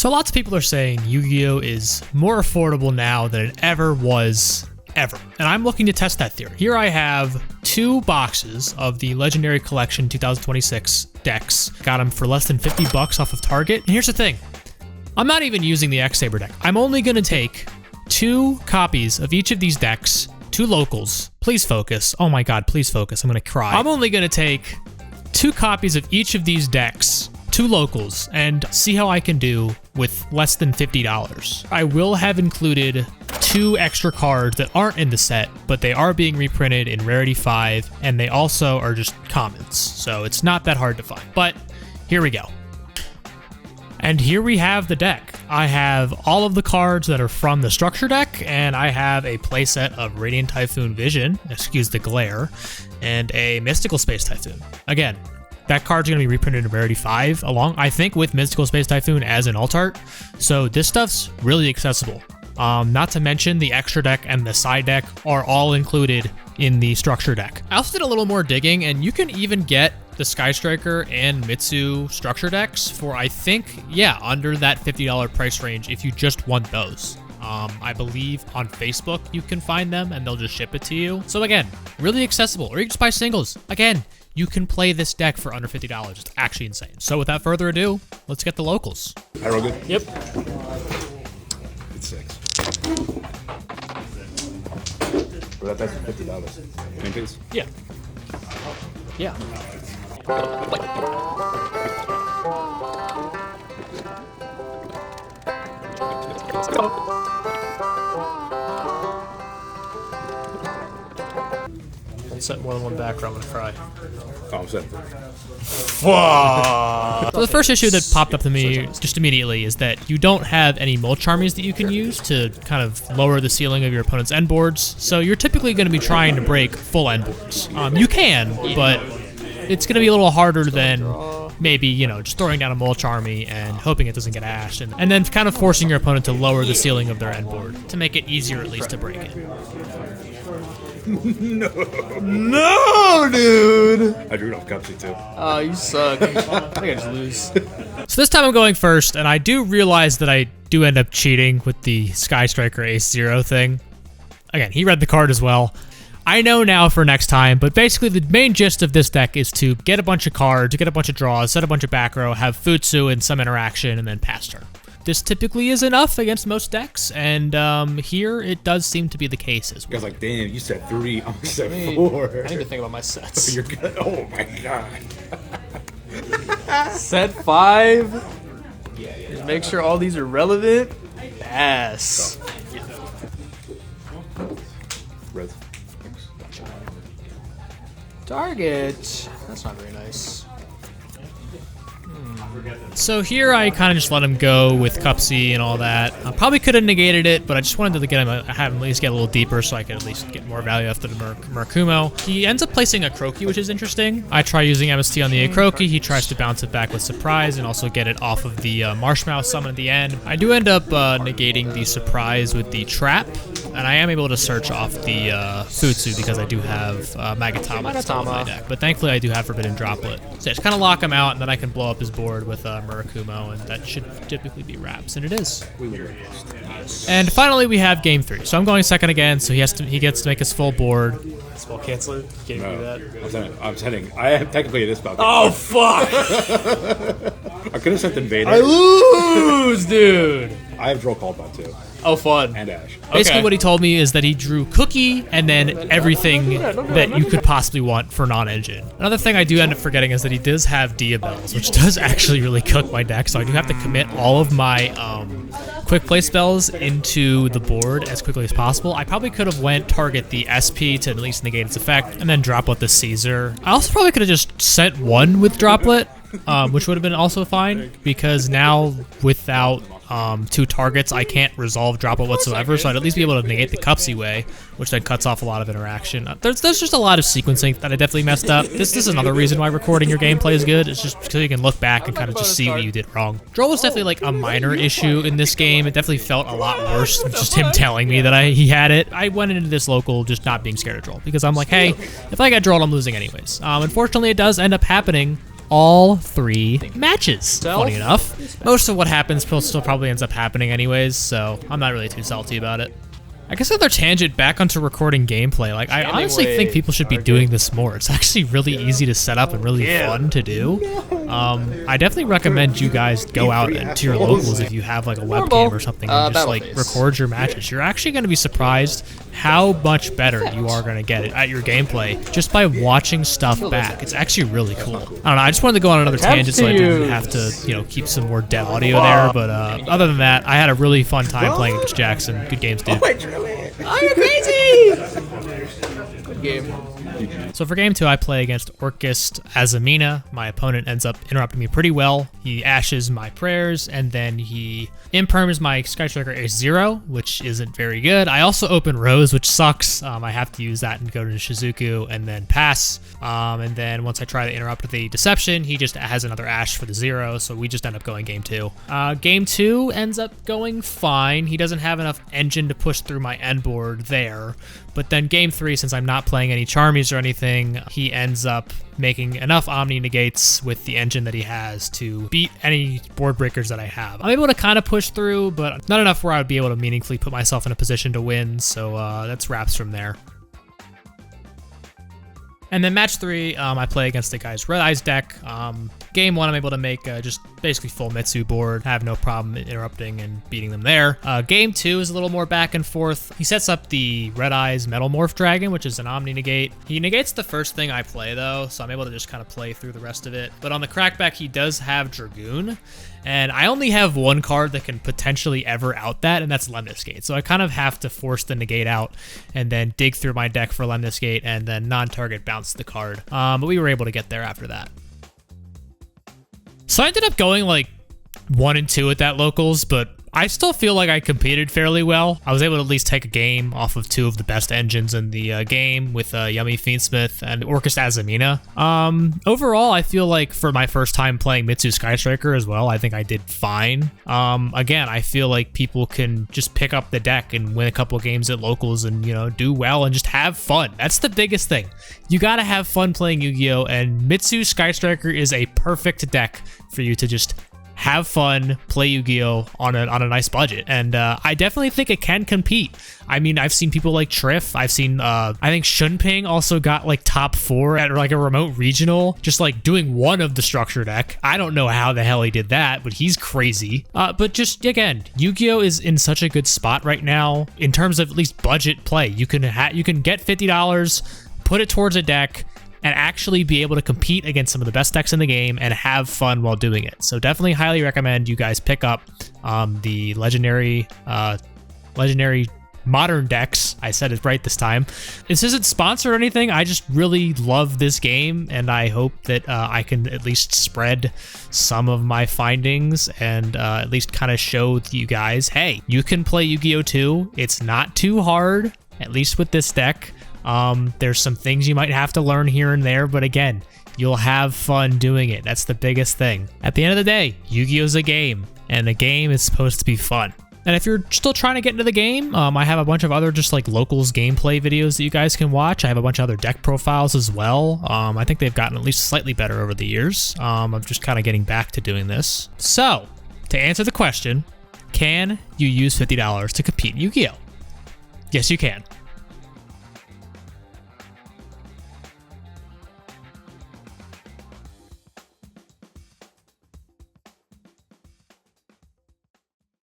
So lots of people are saying Yu-Gi-Oh is more affordable now than it ever was, ever. And I'm looking to test that theory. Here I have 2 boxes of the Legendary Collection 2026 decks. Got them for less than 50 bucks off of Target. And here's the thing. I'm not even using the X-Saber deck. I'm only gonna take 2 copies of each of these decks, 2 locals. Please focus. Oh my God, please focus. I'm gonna cry. I'm only gonna take 2 copies of each of these decks, 2 locals, and see how I can do with less than $50. I will have included 2 extra cards that aren't in the set, but they are being reprinted in Rarity 5, and they also are just commons, so it's not that hard to find. But here we go. And here we have the deck. I have all of the cards that are from the structure deck, and I have a playset of Radiant Typhoon Vision, excuse the glare, and a Mystical Space Typhoon. Again, that card's gonna be reprinted in Rarity 5 along, I think, with Mystical Space Typhoon as an alt art. So this stuff's really accessible. Not to mention the extra deck and the side deck are all included in the structure deck. I also did a little more digging, and you can even get the Sky Striker and Mitsu structure decks for, I think, yeah, under that $50 price range if you just want those. I believe on Facebook you can find them and they'll just ship it to you. So again, really accessible, or you can just buy singles. Again, you can play this deck for under $50. It's actually insane. So without further ado, let's get the locals. I roll good? Yep. It's 6. Well, that's $50. Main piece? Yeah. Yeah. Don't set more than one back or I'm gonna cry. Oh, I'm set. So the first issue that popped up to me just immediately is that you don't have any mulch armies that you can use to kind of lower the ceiling of your opponent's end boards. So you're typically going to be trying to break full end boards. You can, but it's going to be a little harder than maybe, you know, just throwing down a mulch army and hoping it doesn't get ashed, and then kind of forcing your opponent to lower the ceiling of their end board to make it easier at least to break it. No, dude! I drew it off Cupsy too. Oh, you suck. I think I just lose. So this time I'm going first, and I do realize that I do end up cheating with the Sky Striker Ace Zero thing. Again, he read the card as well. I know now for next time, but basically the main gist of this deck is to get a bunch of cards, get a bunch of draws, set a bunch of back row, have Futsu and some interaction, and then pass turn. This typically is enough against most decks, and here it does seem to be the case as well. I was like, damn, you said 3, I'm said 4. I need to think about my sets. You're good. Oh my God. Set 5. Just make sure all these are relevant. Pass. Red. Target. That's not very nice. So here I kind of just let him go with Cupsy and all that. I probably could have negated it, but I just wanted to get him, have him at least get a little deeper so I could at least get more value after the Murakumo. He ends up placing a Croaky, which is interesting. I try using MST on the Croaky. He tries to bounce it back with Surprise and also get it off of the Marshmallow summon at the end. I do end up negating the Surprise with the Trap, and I am able to search off the Futsu because I do have Magatama still in my deck. But thankfully I do have Forbidden Droplet. So I just kind of lock him out, and then I can blow up his board with Murakumo, and that should typically be wraps, and it is. And finally we have game 3. So I'm going second again, so he gets to make his full board. Spell cancel it? Can't even do that. I'm sending. I am technically this spell. Oh, fuck! I could have sent Invader. I lose, dude! I have Draw Called Bot too. Oh, fun. And Ash. Basically what he told me is that he drew Cookie and then everything that you could possibly want for non-engine. Another thing I do end up forgetting is that he does have Diabells, which does actually really cook my deck, so I do have to commit all of my quick play spells into the board as quickly as possible. I probably could have went target the SP to at least negate its effect and then Droplet the Caesar. I also probably could have just sent one with Droplet, which would have been also fine, because now without 2 targets, I can't resolve Droplet whatsoever, so I'd at least be able to negate the Cupsy way, which then cuts off a lot of interaction. There's just a lot of sequencing that I definitely messed up. This is another reason why recording your gameplay is good. It's just because you can look back and kind of just see what you did wrong. Draw was definitely like a minor issue in this game. It definitely felt a lot worse than just him telling me that he had it. I went into this local just not being scared of draw, because I'm like, hey, if I get drawn, I'm losing anyways. Unfortunately, it does end up happening all 3 matches. Funny enough, most of what happens still probably ends up happening anyways, so I'm not really too salty about it. I guess another tangent back onto recording gameplay. Like, I honestly think people should be doing this more. It's actually really easy to set up and really fun to do. I definitely recommend you guys go out to your locals if you have like a webcam or something and just like record your matches. You're actually going to be surprised how much better you are going to get at your gameplay just by watching stuff back. It's actually really cool. I don't know. I just wanted to go on another tangent so I didn't have to, you know, keep some more dead audio there. But other than that, I had a really fun time playing against Jackson. Good games, dude. Oh, you're crazy! Good game. So for game 2, I play against Orcust Azamina. My opponent ends up interrupting me pretty well. He ashes my prayers, and then he imperms my Sky Striker H0, which isn't very good. I also open Rose, which sucks. I have to use that and go to Shizuku and then pass. And then once I try to interrupt the Deception, he just has another Ash for the 0, so we just end up going game 2. Game 2 ends up going fine. He doesn't have enough engine to push through my end board there. But then game 3, since I'm not playing any Charmies or anything, he ends up making enough Omni Negates with the engine that he has to beat any board breakers that I have. I'm able to kind of push through, but not enough where I would be able to meaningfully put myself in a position to win, so that's wraps from there. And then match 3, I play against the guy's Red Eyes deck. Game 1, I'm able to make just basically full Mitsu board, have no problem interrupting and beating them there. Game 2 is a little more back and forth. He sets up the Red Eyes Metalmorph Dragon, which is an Omni Negate. He negates the first thing I play though, so I'm able to just kind of play through the rest of it. But on the crackback, he does have Dragoon, and I only have one card that can potentially ever out that, and that's Lemnis Gate. So I kind of have to force the negate out and then dig through my deck for Lemnis Gate and then non-target bounce the card. But we were able to get there after that. So I ended up going like 1 and 2 at that locals, but I still feel like I competed fairly well. I was able to at least take a game off of 2 of the best engines in the game with Yummy Fiendsmith and Orcust Azamina. Overall, I feel like for my first time playing Mitsu Sky Striker as well, I think I did fine. Again, I feel like people can just pick up the deck and win a couple games at locals and, you know, do well and just have fun. That's the biggest thing. You gotta have fun playing Yu-Gi-Oh! And Mitsu Sky Striker is a perfect deck for you to just have fun, play Yu-Gi-Oh! on a nice budget, and I definitely think it can compete. I mean, I've seen people like Triff. I've seen, I think Shunping also got like top 4 at like a remote regional, just like doing one of the structure deck. I don't know how the hell he did that, but he's crazy. But just again, Yu-Gi-Oh! Is in such a good spot right now in terms of at least budget play. You can get $50, put it towards a deck, and actually be able to compete against some of the best decks in the game and have fun while doing it. So definitely highly recommend you guys pick up the legendary modern decks. I said it right this time. This isn't sponsored or anything. I just really love this game, and I hope that I can at least spread some of my findings and at least kind of show you guys, hey, you can play Yu-Gi-Oh! Too. It's not too hard, at least with this deck. There's some things you might have to learn here and there, but again, you'll have fun doing it. That's the biggest thing. At the end of the day, Yu-Gi-Oh's a game, and a game is supposed to be fun. And if you're still trying to get into the game, I have a bunch of other just like locals gameplay videos that you guys can watch. I have a bunch of other deck profiles as well. I think they've gotten at least slightly better over the years. I'm just kind of getting back to doing this. So, to answer the question, can you use $50 to compete in Yu-Gi-Oh? Yes, you can.